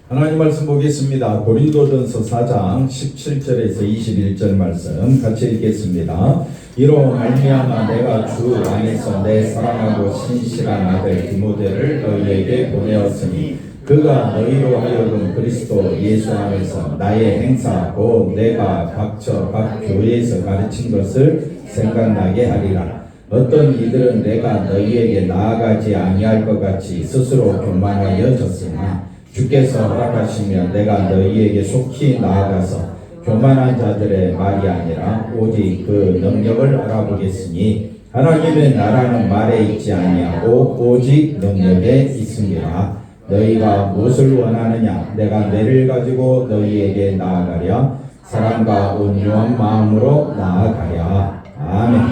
하나님 말씀 보겠습니다. 고린도전서 4장 17절에서 21절 말씀 같이 읽겠습니다. 이로 말미암아 내가 주 안에서 내 사랑하고 신실한 아들 디모데를 너희에게 보내었으니 그가 너희로 하여금 그리스도 예수 안에서 나의 행사 곧 내가 각 교회에서 가르친 것을 생각나게 하리라. 어떤 이들은 내가 너희에게 나아가지 아니할 것 같이 스스로 교만하여 졌으나 주께서 허락하시면 내가 너희에게 속히 나아가서 교만한 자들의 말이 아니라 오직 그 능력을 알아보겠으니 하나님의 나라는 말에 있지 아니하고 오직 능력에 있습니다. 너희가 무엇을 원하느냐? 내가 뇌를 가지고 너희에게 나아가랴. 사랑과 온유한 마음으로 나아가랴. 아멘.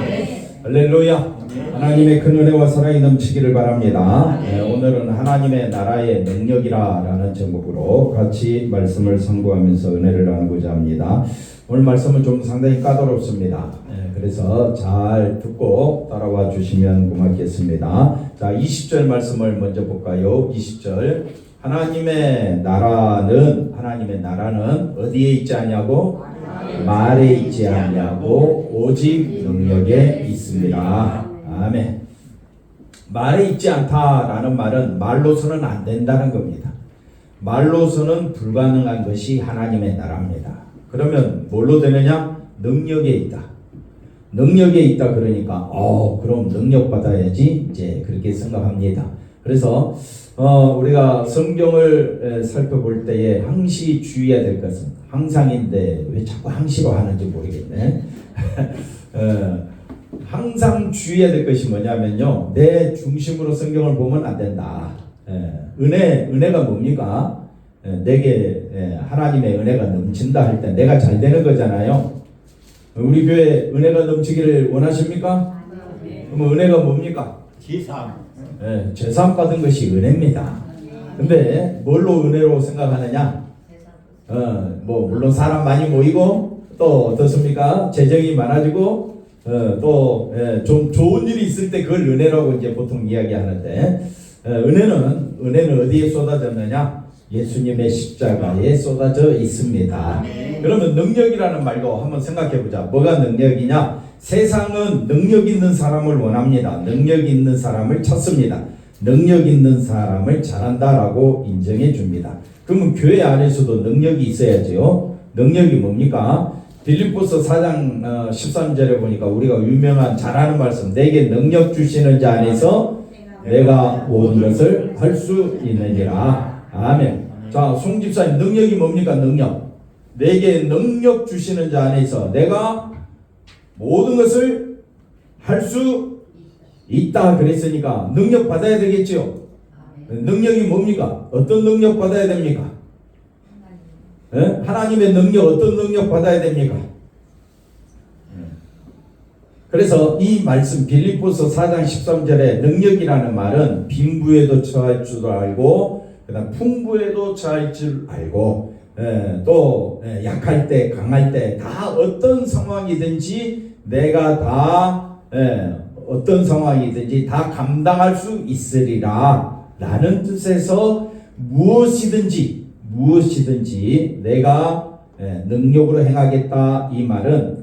할렐루야. 하나님의 큰 은혜와 사랑이 넘치기를 바랍니다. 오늘은 하나님의 나라의 능력이라 라는 제목으로 같이 말씀을 상고하면서 은혜를 나누고자 합니다. 오늘 말씀은 좀 상당히 까다롭습니다. 그래서 잘 듣고 따라와 주시면 고맙겠습니다. 자, 20절 말씀을 먼저 볼까요? 20절. 하나님의 나라는 어디에 있지 않냐고? 말에 있지 않냐고? 오직 능력에 있습니다. 아멘. 말에 있지 않다라는 말은 말로서는 안 된다는 겁니다. 말로서는 불가능한 것이 하나님의 나라입니다. 그러면 뭘로 되느냐? 능력에 있다. 능력에 있다 그러니까 그럼 능력 받아야지 이제 그렇게 생각합니다. 그래서 우리가 성경을 살펴볼 때에 항시 주의해야 될 것은 항상인데 왜 자꾸 항시로 하는지 모르겠네. 항상 주의해야 될 것이 뭐냐면요, 내 중심으로 성경을 보면 안 된다. 은혜가 뭡니까? 내게 하나님의 은혜가 넘친다 할 때 내가 잘 되는 거잖아요. 우리 교회 은혜가 넘치기를 원하십니까? 그럼 은혜가 뭡니까? 제삼 받은 것이 은혜입니다. 근데 뭘로 은혜로 생각하느냐? 물론 사람 많이 모이고 또 어떻습니까? 재정이 많아지고 좀 좋은 일이 있을 때 그걸 은혜라고 이제 보통 이야기하는데, 은혜는 어디에 쏟아졌느냐? 예수님의 십자가에 쏟아져 있습니다. 그러면 능력이라는 말도 한번 생각해 보자. 뭐가 능력이냐? 세상은 능력 있는 사람을 원합니다. 능력 있는 사람을 찾습니다. 능력 있는 사람을 잘한다라고 인정해 줍니다. 그러면 교회 안에서도 능력이 있어야죠. 능력이 뭡니까? 빌립보서 4장 13절에 보니까 우리가 유명한 잘하는 말씀, 내게 능력 주시는 자 안에서 내가 모든 것을 할 수 있느니라. 아멘. 자, 송 집사님, 능력이 뭡니까? 능력. 내게 능력 주시는 자 안에서 내가 모든 것을 할 수 있다 그랬으니까 능력 받아야 되겠지요. 능력이 뭡니까? 어떤 능력 받아야 됩니까? 하나님의 능력, 어떤 능력 받아야 됩니까? 그래서 이 말씀 빌립보서 4장 13절에 능력이라는 말은 빈부에도 처할 줄 알고 그다음 풍부에도 처할 줄 알고 또 약할 때 강할 때 다 어떤 상황이든지 내가 다 어떤 상황이든지 다 감당할 수 있으리라 라는 뜻에서 무엇이든지 내가 능력으로 행하겠다 이 말은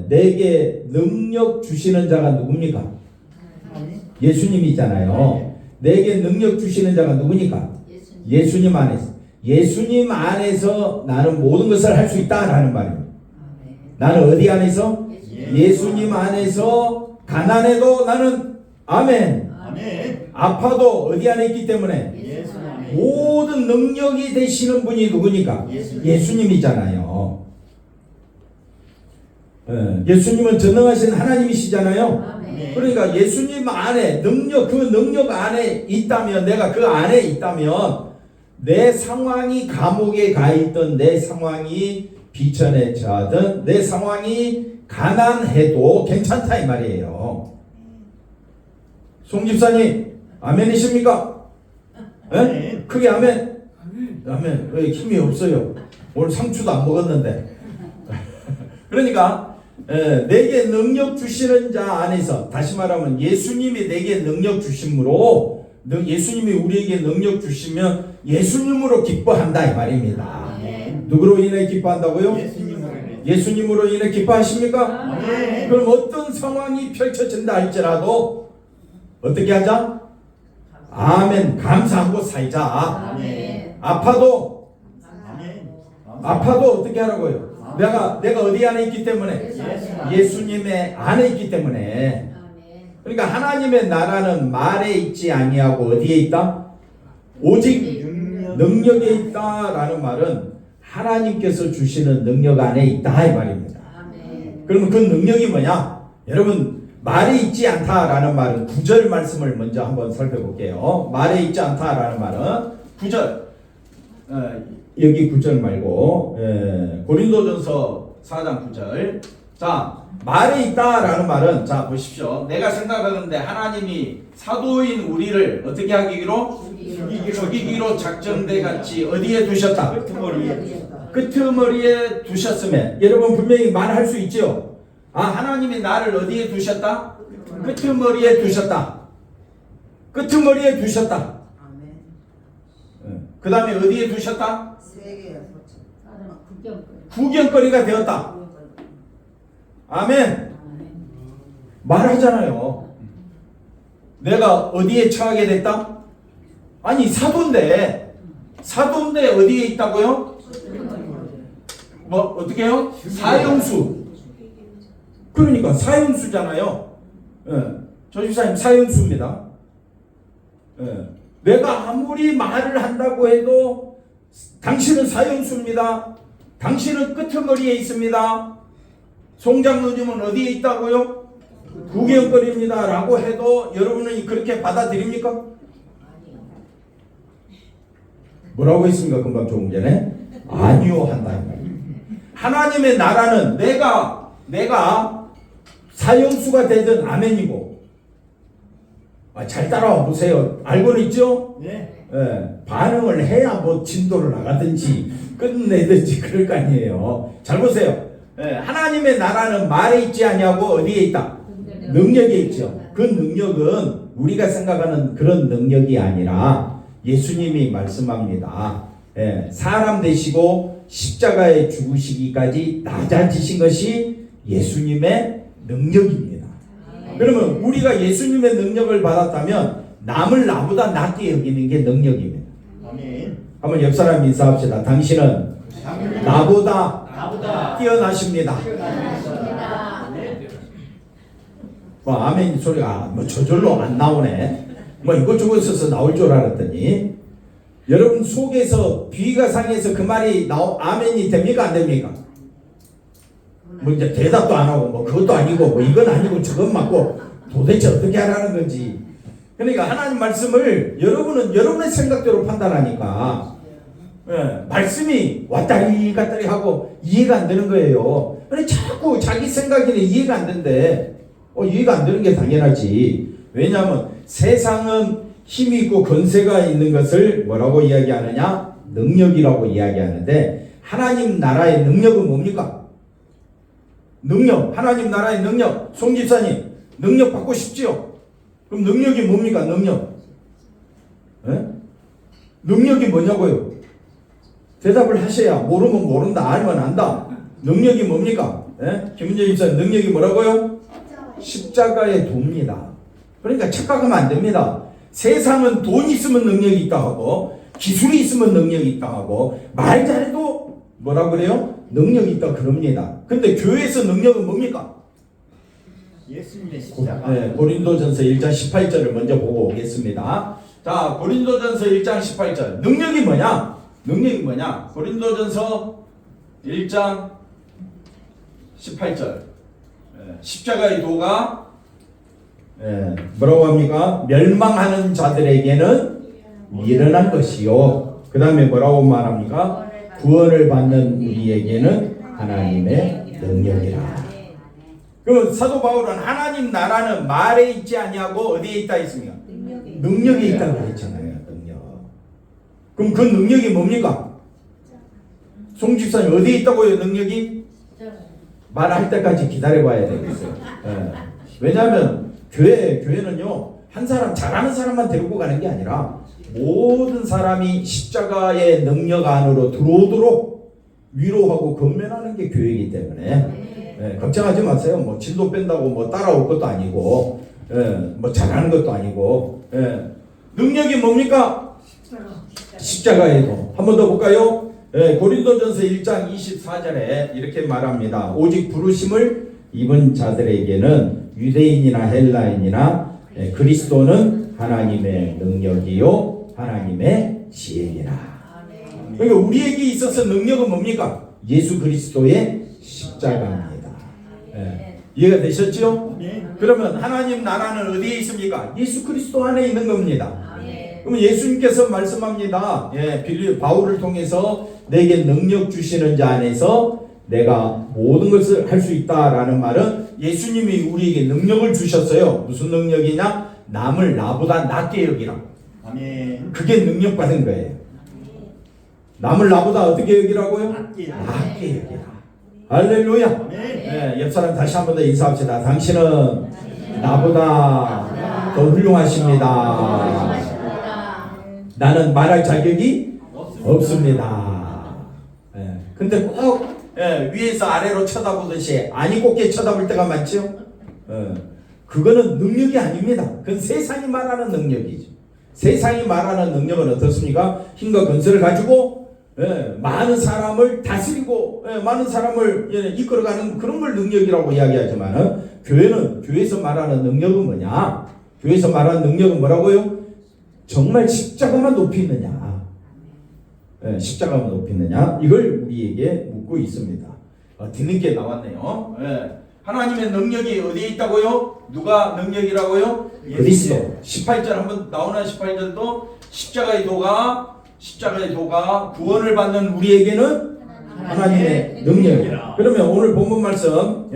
내게 능력 주시는 자가 누굽니까? 예수님이잖아요. 내게 능력 주시는 자가 누구니까? 예수님 안에서. 예수님 안에서 나는 모든 것을 할 수 있다라는 말입니다. 나는 어디 안에서? 예수님 안에서. 가난해도 나는 아멘. 아파도 어디 안에 있기 때문에 모든 능력이 되시는 분이 누구니까? 예수님이잖아요. 예수님은 전능하신 하나님이시잖아요. 그러니까 예수님 안에 그 능력 안에 있다면, 내가 그 안에 있다면 내 상황이 감옥에 가 있던, 내 상황이 비천에 처하든, 내 상황이 가난해도 괜찮다 이 말이에요. 송 집사님 아멘이십니까? 크게 아멘. 아멘. 왜 힘이 없어요? 오늘 상추도 안 먹었는데. 그러니까 내게 능력 주시는 자 안에서, 다시 말하면 예수님이 내게 능력 주심으로, 예수님이 우리에게 능력 주시면 예수님으로 기뻐한다 이 말입니다. 누구로 인해 기뻐한다고요? 예수님으로 인해 기뻐하십니까? 그럼 어떤 상황이 펼쳐진다 할지라도 어떻게 하자? 아멘. 감사하고 살자. 아파도 어떻게 하라고요? 내가 어디 안에 있기 때문에? 예수님의 안에 있기 때문에. 그러니까 하나님의 나라는 말에 있지 아니하고 어디에 있다? 오직 능력에 있다라는 말은 하나님께서 주시는 능력 안에 있다 이 말입니다. 그러면 그 능력이 뭐냐? 여러분 말에 있지 않다라는 말은 9절 말씀을 먼저 한번 살펴볼게요. 말에 있지 않다라는 말은 9절 여기 9절 말고 고린도전서 4장 9절. 자, 말에 있다라는 말은 자 보십시오. 내가 생각하는데 하나님이 사도인 우리를 어떻게 하기로? 죽이기로 작정돼 같이 어디에 두셨다? 끄트머리에 두셨으면 여러분 분명히 말할 수 있죠. 아, 하나님이 나를 어디에 두셨다? 끄트머리에 두셨다. 끄트머리에 두셨다. 그 다음에 어디에 두셨다? 구경거리가 되었다. 아멘. 말하잖아요. 내가 어디에 처하게 됐다? 아니 사도인데 어디에 있다고요? 뭐 어떻게 해요? 사형수. 그러니까 사형수잖아요. 저 집사님 사형수입니다. 내가 아무리 말을 한다고 해도 당신은 사형수입니다. 당신은 끄트머리에 있습니다. 송장로님은 어디에 있다고요? 구경거리입니다 라고 해도 여러분은 그렇게 받아들입니까? 뭐라고 했습니까? 금방 조금 전에 아니요 한다. 하나님의 나라는 내가 사형수가 되든 아멘이고. 잘 따라와 보세요. 알고는 있죠? 네. 반응을 해야 뭐 진도를 나가든지 끝내든지 그럴 거 아니에요. 잘 보세요. 하나님의 나라는 말에 있지 아니하고 어디에 있다? 능력에 있죠. 그 능력은 우리가 생각하는 그런 능력이 아니라 예수님이 말씀합니다. 사람 되시고 십자가에 죽으시기까지 낮아지신 것이 예수님의 능력입니다. 그러면 우리가 예수님의 능력을 받았다면 남을 나보다 낮게 여기는 게 능력입니다. 아멘. 한번 옆 사람 인사합시다. 당신은 나보다 뛰어나십니다. 뭐 아멘 소리가 뭐 저절로 안 나오네. 뭐 이것저것 써서 나올 줄 알았더니 여러분 속에서 비가 상해서 그 말이 아멘이 됩니까 안 됩니까? 뭐 이제 대답도 안 하고 뭐 그것도 아니고 뭐 이건 아니고 저건 맞고 도대체 어떻게 하라는 건지. 그러니까 하나님 말씀을 여러분은 여러분의 생각대로 판단하니까 말씀이 왔다리 갔다리 하고 이해가 안 되는 거예요. 근데 자꾸 자기 생각에는 이해가 안 된대. 이해가 안 되는 게 당연하지. 왜냐하면 세상은 힘이 있고 건세가 있는 것을 뭐라고 이야기하느냐? 능력이라고 이야기하는데 하나님 나라의 능력은 뭡니까? 능력, 하나님 나라의 능력. 송 집사님 능력 받고 싶지요? 그럼 능력이 뭡니까? 능력이 뭐냐고요? 대답을 하셔야 모르면 모른다, 알면 안다. 능력이 뭡니까? 김은재 집사님 능력이 뭐라고요? 십자가의 도입니다. 그러니까 착각하면 안 됩니다. 세상은 돈 있으면 능력이 있다 하고 기술이 있으면 능력이 있다 하고 말 잘해도 뭐라 그래요? 능력이 있다 그럽니다. 근데 교회에서 능력은 뭡니까? 예수님의 십자가. 고린도전서 1장 18절을 먼저 보고 오겠습니다. 자, 고린도전서 1장 18절. 능력이 뭐냐? 고린도전서 1장 18절. 십자가의 도가 뭐라고 합니까? 멸망하는 자들에게는 미련한 것이요. 그 다음에 뭐라고 말합니까? 구원을 받는 우리에게는 하나님의 능력이라. 그럼 사도 바울은 하나님 나라는 말에 있지 아니하고 어디에 있다 했습니까? 능력에 있다고 했잖아요. 능력. 그럼 그 능력이 뭡니까? 송 집사님 어디에 있다고요? 능력이? 말할 때까지 기다려봐야 되겠어요. 왜냐하면 교회는요 한 사람 잘하는 사람만 데리고 가는 게 아니라 모든 사람이 십자가의 능력 안으로 들어오도록 위로하고 건면하는 게 교회이기 때문에 걱정하지 마세요. 뭐 진도 뺀다고 뭐 따라올 것도 아니고 뭐 잘하는 것도 아니고 능력이 뭡니까? 십자가에도. 한 번 더 볼까요? 고린도전서 1장 24절에 이렇게 말합니다. 오직 부르심을 입은 자들에게는 유대인이나 헬라인이나 그리스도는 하나님의 능력이요 하나님의 지혜니라. 그러니까 우리에게 있어서 능력은 뭡니까? 예수 그리스도의 십자가입니다. 이해가 되셨죠? 그러면 하나님 나라는 어디에 있습니까? 예수 그리스도 안에 있는 겁니다. 그러면 예수님께서 말씀합니다. 바울을 통해서 내게 능력 주시는 자 안에서 내가 모든 것을 할 수 있다라는 말은 예수님이 우리에게 능력을 주셨어요. 무슨 능력이냐? 남을 나보다 낫게 여기라. 아멘. 그게 능력 받은 거예요. 남을 나보다 어떻게 여기라고요? 낫게 여기라. 할렐루야. 아멘. 옆 사람 다시 한 번 더 인사합시다. 당신은 나보다 더 훌륭하십니다. 나는 말할 자격이 없습니다. 근데 꼭 위에서 아래로 쳐다보듯이 아니 곱게 쳐다볼 때가 많죠. 그거는 능력이 아닙니다. 그건 세상이 말하는 능력이죠. 세상이 말하는 능력은 어떻습니까? 힘과 건설을 가지고 많은 사람을 다스리고 많은 사람을 이끌어가는 그런 걸 능력이라고 이야기하지만 교회는 교회에서 말하는 능력은 뭐냐? 교회에서 말하는 능력은 뭐라고요? 정말 십자가만 높이 있느냐? 십자가만 높이 있느냐? 이걸 우리에게 묻고 있습니다. 뒤늦게 나왔네요. 하나님의 능력이 어디에 있다고요? 누가 능력이라고요? 그리스도. 18절 한번 나오나 18절도 십자가의 도가 구원을 받는 우리에게는 하나님의 능력이라. 그러면 오늘 본문 말씀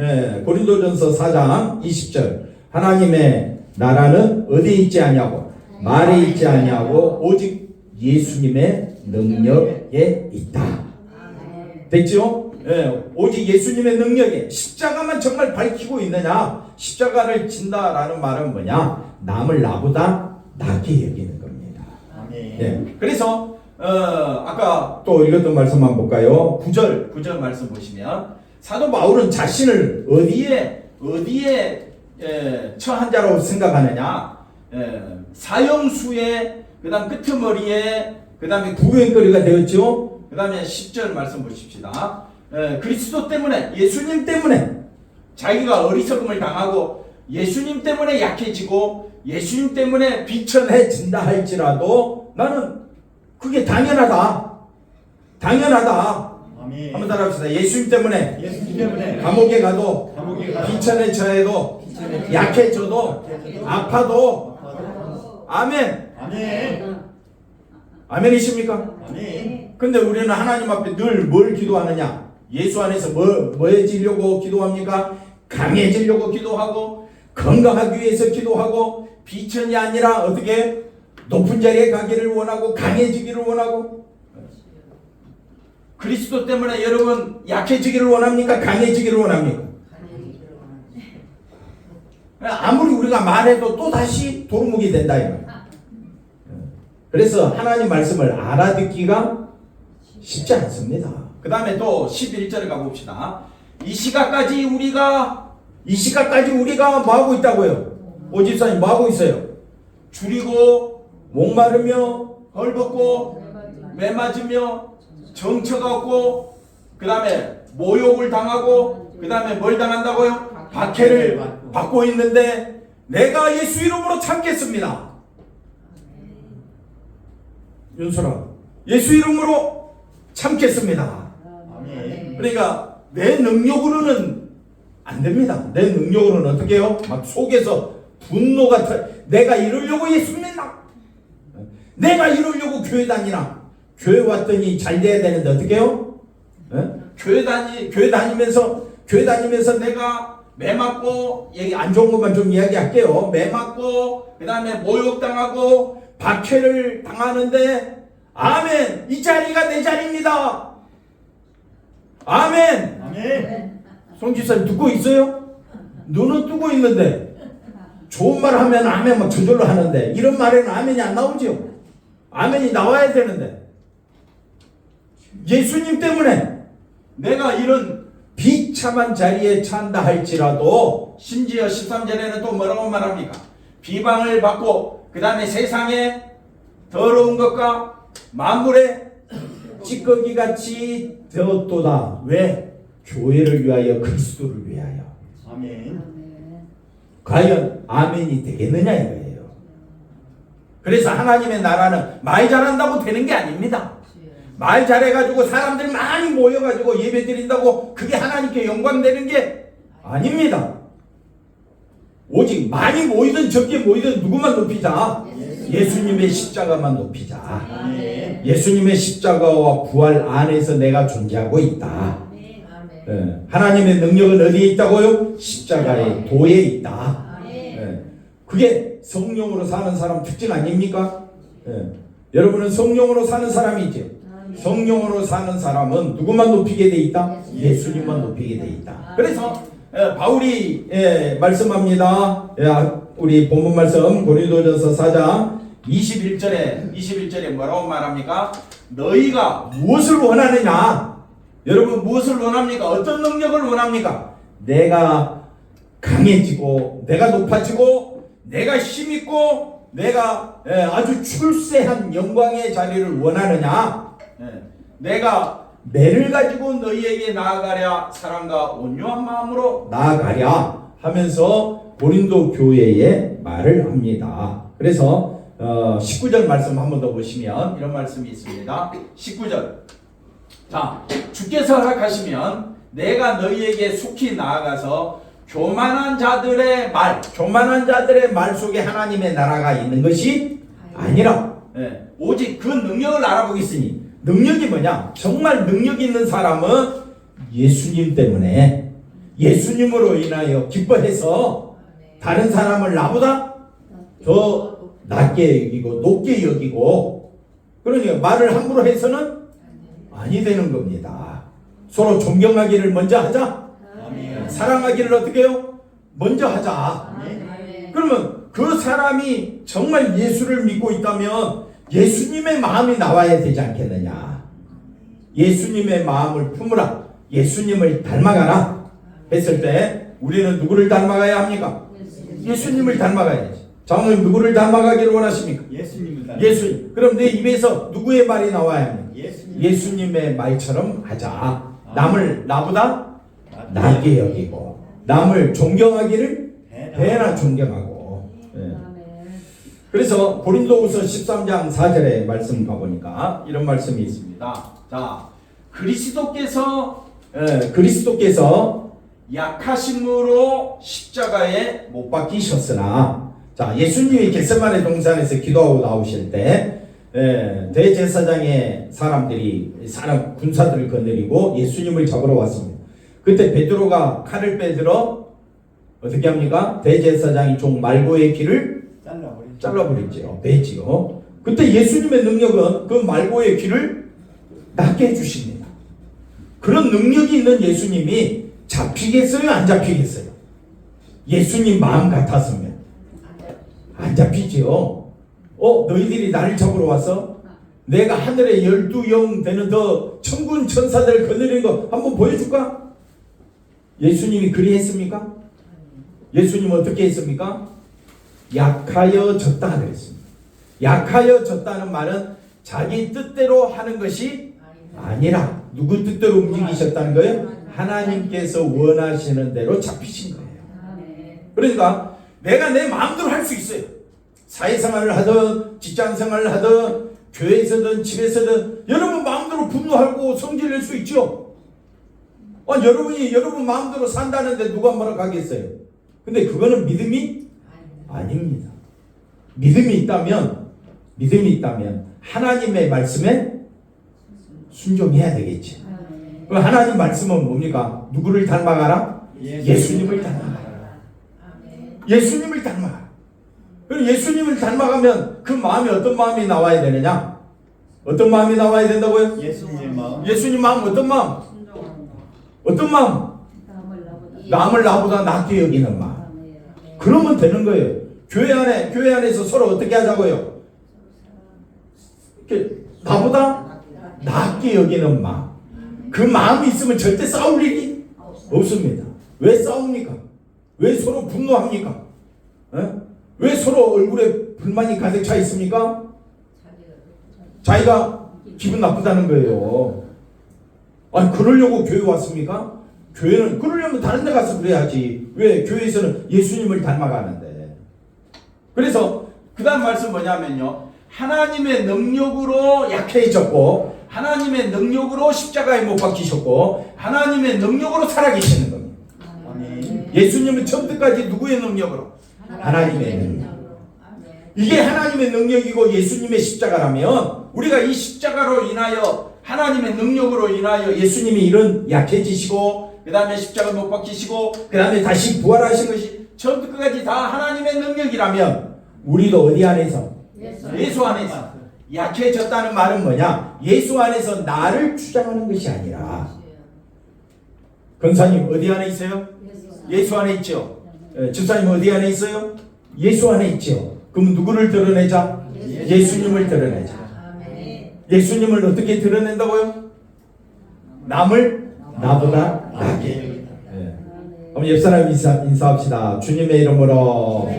고린도전서 4장 20절 하나님의 나라는 어디에 있지 않냐고? 말에 있지 않냐고 오직 예수님의 능력에 있다. 됐죠? 오직 예수님의 능력에 십자가만 정말 밝히고 있느냐? 십자가를 진다라는 말은 뭐냐? 남을 나보다 낫게 여기는 겁니다. 아멘. 그래서 아까 또 읽었던 말씀 한번 볼까요? 9절 말씀 보시면 사도 바울은 자신을 어디에 처한 자라고 생각하느냐? 사형수의 그다음 끄트머리에 그다음에 구경거리가 되었죠. 그다음에 10절 말씀 보십시다. 그리스도 때문에 예수님 때문에 자기가 어리석음을 당하고 예수님 때문에 약해지고 예수님 때문에 비천해진다 할지라도 나는 그게 당연하다. 아멘. 한번 따라합시다. 예수님 때문에 감옥에 가도 비천에 처해도 약해져도 아파도 아멘. 아멘이십니까? 아멘. 근데 우리는 하나님 앞에 늘 뭘 기도하느냐? 예수 안에서 뭐해지려고 기도합니까? 강해지려고 기도하고 건강하기 위해서 기도하고 비천이 아니라 어떻게 높은 자리에 가기를 원하고 강해지기를 원하고 그리스도 때문에 여러분 약해지기를 원합니까? 강해지기를 원합니까? 아무리 우리가 말해도 또 다시 도루묵이 된다 이 말이에요. 그래서 하나님 말씀을 알아듣기가 쉽지 않습니다. 그 다음에 또 11절에 가봅시다. 이 시각까지 우리가 뭐하고 있다고요? 오집사님 뭐하고 있어요? 줄이고 목마르며 헐벗고 매맞으며 정처가 없고 그 다음에 모욕을 당하고 그 다음에 뭘 당한다고요? 박해를 받고 있는데 내가 예수 이름으로 참겠습니다. 윤수라 예수 이름으로 참겠습니다. 아멘. 그러니까 내 능력으로는 안 됩니다. 내 능력으로는 어떻게 해요? 막 속에서 분노가 내가 이러려고 예수 믿나? 내가 이러려고 교회 다니나? 교회 왔더니 잘 돼야 되는데 어떻게 해요? 교회 다니면서 내가 매 맞고 얘기 안 좋은 것만 좀 이야기할게요. 매 맞고 그 다음에 모욕당하고 박해를 당하는데 아멘. 이 자리가 내 자리입니다. 아멘. 아멘. 송집사님 듣고 있어요? 눈은 뜨고 있는데 좋은 말 하면 아멘 막 저절로 하는데 이런 말에는 아멘이 안 나오죠. 아멘이 나와야 되는데 예수님 때문에 내가 이런 비참한 자리에 찬다 할지라도 심지어 13절에는 또 뭐라고 말합니까? 비방을 받고 그 다음에 세상에 더러운 것과 만물의 찌꺼기같이 되었도다. 왜? 교회를 위하여 그리스도를 위하여. 아멘. 과연 아멘이 되겠느냐 이거예요. 그래서 하나님의 나라는 말 잘한다고 되는 게 아닙니다. 말 잘해가지고 사람들 많이 모여가지고 예배 드린다고 그게 하나님께 영광 되는 게 아닙니다. 오직 많이 모이든 적게 모이든 누구만 높이자? 예수님의 십자가만 높이자. 아멘. 예수님의 십자가와 부활 안에서 내가 존재하고 있다. 예, 하나님의 능력은 어디에 있다고요? 십자가의 도에 있다. 예, 그게 성령으로 사는 사람 특징 아닙니까? 예, 여러분은 성령으로 사는 사람이죠. 성령으로 사는 사람은 누구만 높이게 돼 있다? 예수님만 높이게 돼 있다. 그래서 바울이 말씀합니다. 우리 본문 말씀 고린도전서 4장 21절에 뭐라고 말합니까? 너희가 무엇을 원하느냐? 여러분 무엇을 원합니까? 어떤 능력을 원합니까? 내가 강해지고 내가 높아지고 내가 힘있고 내가 아주 출세한 영광의 자리를 원하느냐? 내가 매를 가지고 너희에게 나아가랴 사랑과 온유한 마음으로 나아가랴 하면서 고린도 교회에 말을 합니다. 그래서 19절 말씀 한 번 더 보시면 이런 말씀이 있습니다. 19절. 자, 주께서 허락하시면 내가 너희에게 속히 나아가서 교만한 자들의 말 속에 하나님의 나라가 있는 것이 아니라 오직 그 능력을 알아보겠으니 능력이 뭐냐? 정말 능력 있는 사람은 예수님 때문에 예수님으로 인하여 기뻐해서 다른 사람을 나보다 더 낮게 여기고 높게 여기고 그러니까 말을 함부로 해서는 아니 되는 겁니다. 서로 존경하기를 먼저 하자. 아멘. 사랑하기를 어떻게 해요? 먼저 하자. 아멘. 그러면 그 사람이 정말 예수를 믿고 있다면 예수님의 마음이 나와야 되지 않겠느냐. 예수님의 마음을 품으라. 예수님을 닮아가라 했을 때 우리는 누구를 닮아가야 합니까? 예수님을 닮아가야지. 장로님 누구를 닮아가기를 원하십니까? 예수님을 닮아. 예수님. 그럼 내 입에서 누구의 말이 나와야 합니까? 예수님. 예수님의 말처럼 하자. 남을 나보다 낮게 여기고 남을 존경하기를 배나 존경하고. 그래서 고린도후서 13장 4절에 말씀 가보니까 이런 말씀이 있습니다. 자, 그리스도께서 약하심으로 십자가에 못 박히셨으나, 자, 예수님이 겟세마네 동산에서 기도하고 나오실 때 대제사장의 사람들이 군사들을 거느리고 예수님을 잡으러 왔습니다. 그때 베드로가 칼을 빼들어 어떻게 합니까? 대제사장이 종 말고의 귀를 잘라버리죠. 빼지요. 그때 예수님의 능력은 그 말고의 귀를 낫게 해주십니다. 그런 능력이 있는 예수님이 잡히겠어요? 안 잡히겠어요? 예수님 마음 같았으면 안 잡히지요. 너희들이 나를 잡으러 왔어? 내가 하늘에 12영 되는 더 천군 천사들을 거느리는 거 한번 보여줄까? 예수님이 그리 했습니까? 예수님은 어떻게 했습니까? 약하여졌다 그랬습니다. 약하여졌다는 말은 자기 뜻대로 하는 것이 아니라 누구 뜻대로 움직이셨다는 거예요? 하나님께서 원하시는 대로 잡히신 거예요. 그러니까 내가 내 마음대로 할 수 있어요. 사회생활을 하든 직장생활을 하든 교회에서든 집에서든 여러분 마음대로 분노하고 성질 낼 수 있죠. 여러분이 여러분 마음대로 산다는데 누가 뭐라 하겠어요? 근데 그거는 믿음이 아닙니다. 믿음이 있다면 하나님의 말씀에 순종해야 되겠지. 그럼 하나님 말씀은 뭡니까? 누구를 닮아가라? 예수님을 닮아가라. 예수님을 닮아가라. 그럼 예수님을 닮아가면 그 마음이 어떤 마음이 나와야 되느냐? 어떤 마음이 나와야 된다고요? 예수님의 마음. 예수님 마음 어떤 마음? 어떤 마음? 남을 나보다 낫게 여기는 마음. 그러면 되는 거예요. 교회 안에서 서로 어떻게 하자고요? 이렇게 나보다 낫게 여기는 마음. 그 마음이 있으면 절대 싸울 일이 없습니다. 왜 싸웁니까? 왜 서로 분노합니까? 왜 서로 얼굴에 불만이 가득 차 있습니까? 자기가 기분 나쁘다는 거예요. 아니 그러려고 교회 왔습니까? 교회는 그러려면 다른 데 가서 그래야지. 왜? 교회에서는 예수님을 닮아가는데. 그래서 그 다음 말씀 뭐냐면요, 하나님의 능력으로 약해졌고 하나님의 능력으로 십자가에 못 박히셨고 하나님의 능력으로 살아계시는 겁니다. 아멘. 예수님은 처음부터까지 누구의 능력으로? 하나님의 능력. 이게 하나님의 능력이고 예수님의 십자가라면 우리가 이 십자가로 인하여 하나님의 능력으로 인하여 예수님이 이런 약해지시고 그 다음에 십자가 못 박히시고 그 다음에 다시 부활하신 것이 처음부터 끝까지 다 하나님의 능력이라면 우리도 어디 안에서? 예수 안에서 약해졌다는 말은 뭐냐? 예수 안에서 나를 주장하는 것이 아니라, 권사님 어디 안에 있어요? 예수 안에 있죠. 집사님 어디 안에 있어요? 예수 안에 있죠. 그럼 누구를 드러내자? 예수님을 드러내자. 예수님을 어떻게 드러낸다고요? 남을 나보다 낫게. 그럼 옆 사람 인사합시다. 주님의 이름으로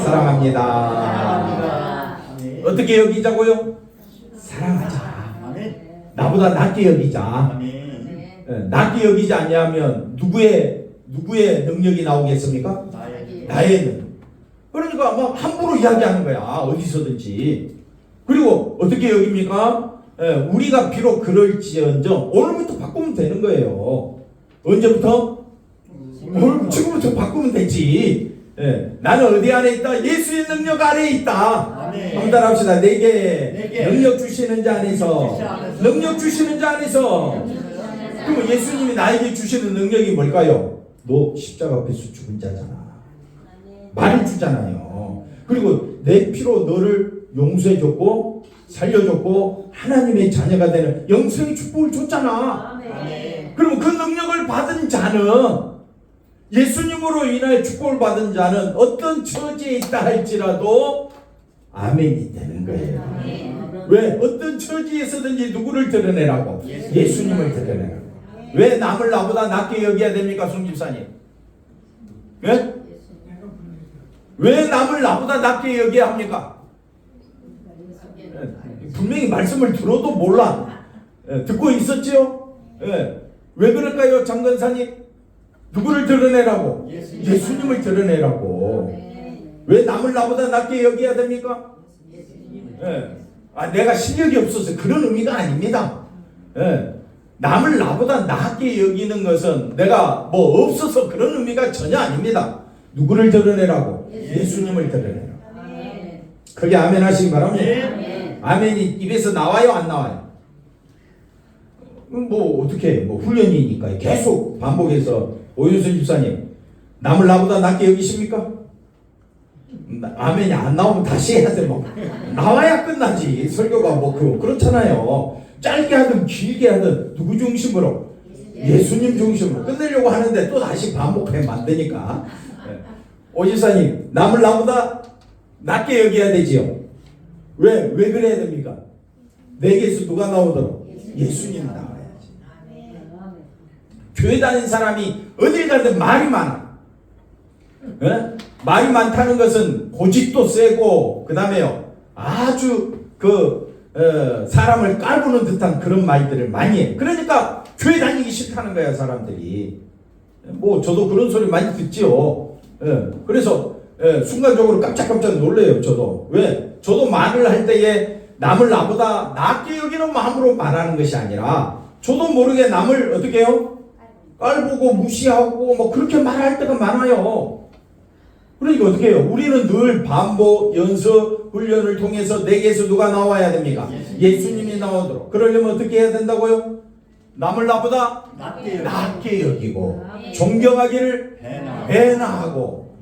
사랑합니다. 어떻게 여기자고요? 사랑하자. 나보다 낫게 여기자. 낫게 여기지 않냐면 누구의 능력이 나오겠습니까? 나의 능력. 그러니까 막 함부로 이야기하는 거야. 어디서든지. 그리고 어떻게 여깁니까? 우리가 비록 그럴지언정 오늘부터 바꾸면 되는 거예요. 언제부터? 오늘 지금부터 바꾸면 되지. 나는 어디 안에 있다? 예수의 능력 안에 있다. 한번 합시다. 내게 능력 주시는 자 안에서, 능력 주시는 자 안에서. 그럼 예수님이 나에게 주시는 능력이 뭘까요? 너 십자가 앞에서 죽은 자잖아. 말을 주잖아요. 그리고 내 피로 너를 용서해줬고 살려줬고 하나님의 자녀가 되는 영생의 축복을 줬잖아. 그럼 그 능력을 받은 자는, 예수님으로 인하여 축복을 받은 자는 어떤 처지에 있다 할지라도 아멘이 되는 거예요. 왜? 어떤 처지에서든지 누구를 드러내라고? 예수님을 드러내라고. 왜 남을 나보다 낫게 여겨야 됩니까, 송집사님? 왜? 왜 남을 나보다 낫게 여겨야 합니까? 분명히 말씀을 들어도 몰라. 듣고 있었죠? 왜 그럴까요, 장건사님? 누구를 드러내라고? 예수님을 드러내라고. 왜 남을 나보다 낫게 여겨야 됩니까? 내가 실력이 없어서 그런 의미가 아닙니다. 남을 나보다 낫게 여기는 것은 내가 뭐 없어서 그런 의미가 전혀 아닙니다. 누구를 드러내라고? 예수님을 드러내라고. 크게 아멘 하시기 바랍니다. 아멘이 입에서 나와요, 안 나와요? 뭐 어떻게 뭐 훈련이니까 계속 반복해서. 오윤순 집사님, 남을 나보다 낫게 여기십니까? 아멘이 안 나오면 다시 해야 돼. 뭐 나와야 끝나지. 설교가 뭐 그렇잖아요. 짧게 하든 길게 하든 누구 중심으로? 예수님 중심으로 끝내려고 하는데 또 다시 반복해 만드니까. 오 집사님, 남을 나보다 낫게 여겨야 되지요. 왜 그래야 됩니까? 내게서 누가 나오도록? 예수님 나와야지. 교회 다니는 사람이 어딜 가든 말이 많아. 말이 많다는 것은 고집도 세고 그 다음에요 아주 사람을 깔보는 듯한 그런 말들을 많이 해. 그러니까 교회 다니기 싫다는 거야, 사람들이. 뭐 저도 그런 소리 많이 듣지요. 그래서 순간적으로 깜짝깜짝 놀래요, 저도. 왜? 저도 말을 할 때에 남을 나보다 낫게 여기는 마음으로 말하는 것이 아니라 저도 모르게 남을 어떻게 해요? 깔보고 무시하고 뭐 그렇게 말할 때가 많아요. 그러니까 어떻게 해요? 우리는 늘 반복, 연습, 훈련을 통해서 내게서 누가 나와야 됩니까? 예수님이 나오도록. 그러려면 어떻게 해야 된다고요? 남을 나보다 낫게 여기고 존경하기를 배나하고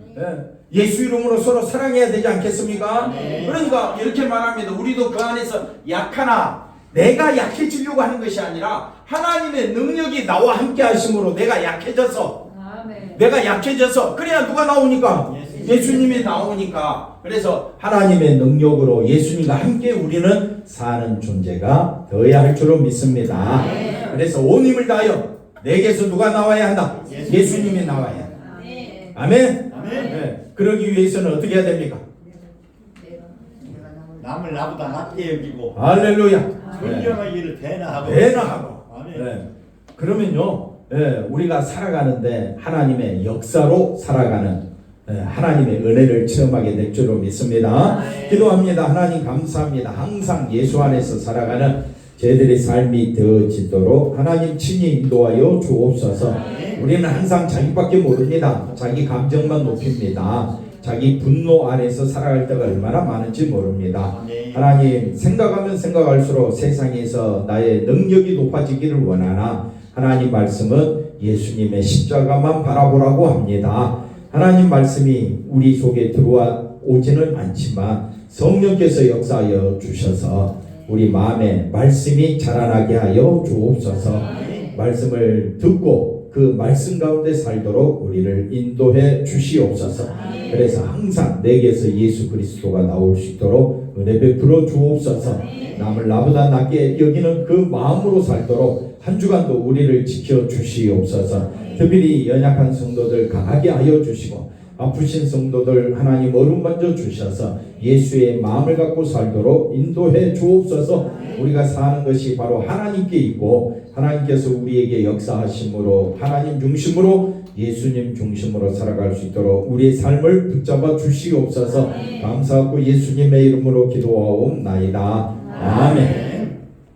예수 이름으로 서로 사랑해야 되지 않겠습니까? 그러니까 이렇게 말합니다. 우리도 그 안에서 약하나 내가 약해지려고 하는 것이 아니라 하나님의 능력이 나와 함께 하심으로 내가 약해져서 그래야 누가 나오니까? 예수님이 나오니까 그래서 하나님의 능력으로 예수님과 함께 우리는 사는 존재가 되어야 할 줄로 믿습니다. 그래서 온 힘을 다하여 내게서 누가 나와야 한다? 예수님이 나와야 한다. 아멘. 아멘. 네. 그러기 위해서는 어떻게 해야 됩니까? 남을 나보다 낮게 여기고 할렐루야. 존경의 일을 대나하고. 아멘. 네. 그러면요, 우리가 살아가는데 하나님의 역사로 살아가는 하나님의 은혜를 체험하게 될 줄로 믿습니다. 기도합니다. 하나님 감사합니다. 항상 예수 안에서 살아가는 저희들의 삶이 되어지도록 하나님 친히 인도하여 주옵소서. 우리는 항상 자기밖에 모릅니다. 자기 감정만 높입니다. 자기 분노 안에서 살아갈 때가 얼마나 많은지 모릅니다. 하나님, 생각하면 생각할수록 세상에서 나의 능력이 높아지기를 원하나 하나님 말씀은 예수님의 십자가만 바라보라고 합니다. 하나님 말씀이 우리 속에 들어와 오지는 않지만 성령께서 역사하여 주셔서 우리 마음에 말씀이 자라나게 하여 주옵소서. 말씀을 듣고 그 말씀 가운데 살도록 우리를 인도해 주시옵소서. 그래서 항상 내게서 예수 그리스도가 나올 수 있도록 은혜 베풀어 주옵소서. 남을 나보다 낫게 여기는 그 마음으로 살도록 한 주간도 우리를 지켜 주시옵소서. 특별히 연약한 성도들 강하게 하여 주시고 아프신 성도들 하나님 어루만져 주셔서 예수의 마음을 갖고 살도록 인도해 주옵소서. 우리가 사는 것이 바로 하나님께 있고 하나님께서 우리에게 역사하심으로 하나님 중심으로 예수님 중심으로 살아갈 수 있도록 우리의 삶을 붙잡아 주시옵소서. 감사하고 예수님의 이름으로 기도하옵나이다. 아멘.